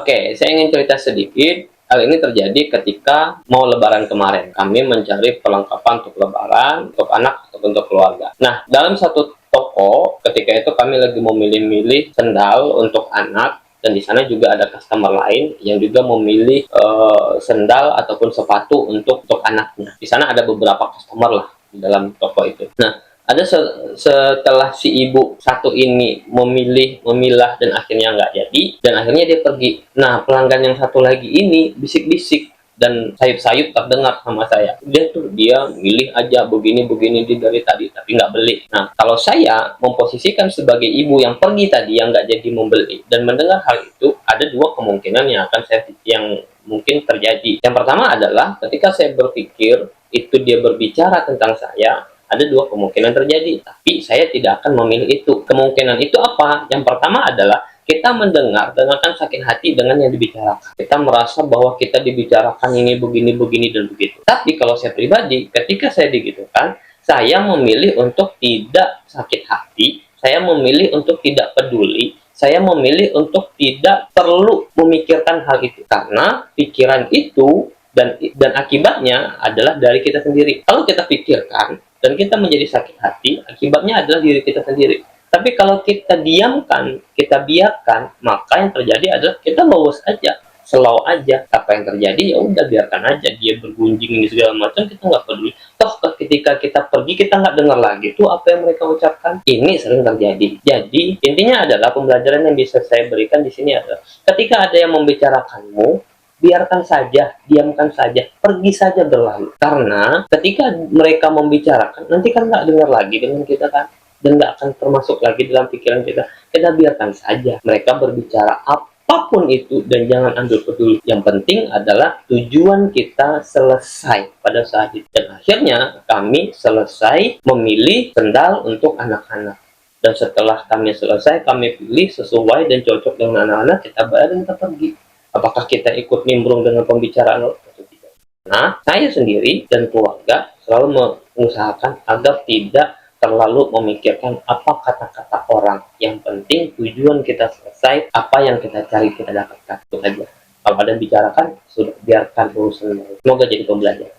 Oke, saya ingin cerita sedikit. Hal ini terjadi ketika mau lebaran kemarin. Kami mencari perlengkapan untuk lebaran, untuk anak, atau untuk keluarga. Nah, dalam satu toko, ketika itu kami lagi mau milih-milih sendal untuk anak, dan di sana juga ada customer lain yang juga memilih sendal ataupun sepatu untuk anaknya. Di sana ada beberapa customer lah di dalam toko itu. Nah, ada setelah si ibu satu ini memilah dan akhirnya nggak jadi, dan akhirnya dia pergi. Nah, pelanggan yang satu lagi ini bisik-bisik dan sayup-sayup terdengar sama saya. Dia milih aja begini-begini dari tadi, tapi nggak beli. Nah, kalau saya memposisikan sebagai ibu yang pergi tadi, yang nggak jadi membeli, dan mendengar hal itu, ada dua kemungkinan yang mungkin terjadi. Yang pertama adalah ketika saya berpikir itu dia berbicara tentang saya, ada dua kemungkinan terjadi, tapi saya tidak akan memilih itu. Kemungkinan itu apa? Yang pertama adalah kita mendengar dengan sakit hati dengan yang dibicarakan. Kita merasa bahwa kita dibicarakan ini begini dan begitu. Tapi kalau saya pribadi, ketika saya digitukan, saya memilih untuk tidak sakit hati, saya memilih untuk tidak peduli, saya memilih untuk tidak perlu memikirkan hal itu, karena pikiran itu dan akibatnya adalah dari kita sendiri. Kalau kita pikirkan dan kita menjadi sakit hati, akibatnya adalah diri kita sendiri. Tapi kalau kita diamkan, kita biarkan, maka yang terjadi adalah kita bawas aja, slow aja. Apa yang terjadi ya udah, biarkan aja dia bergunjing ini segala macam, kita nggak peduli. Toh ketika kita pergi, kita nggak dengar lagi tuh apa yang mereka ucapkan. Ini sering terjadi. Jadi intinya adalah, pembelajaran yang bisa saya berikan di sini adalah, ketika ada yang membicarakanmu, biarkan saja, diamkan saja, pergi saja berlalu. Karena ketika mereka membicarakan, nanti kan nggak dengar lagi dengan kita kan, dan nggak akan termasuk lagi dalam pikiran kita. Kita biarkan saja mereka berbicara apapun itu, dan jangan ambil peduli. Yang penting adalah tujuan kita selesai pada saat itu. Dan akhirnya kami selesai memilih sendal untuk anak-anak. Dan setelah kami selesai, kami pilih sesuai dan cocok dengan anak-anak, kita bayar dan kita pergi. Apakah kita ikut nimbrung dengan pembicaraan atau tidak? Nah, saya sendiri dan keluarga selalu mengusahakan agar tidak terlalu memikirkan apa kata-kata orang. Yang penting tujuan kita selesai, apa yang kita cari kita dapatkan. Itu saja. Kalau ada yang bicarakan, sudah biarkan urusan. Semoga jadi pembelajaran.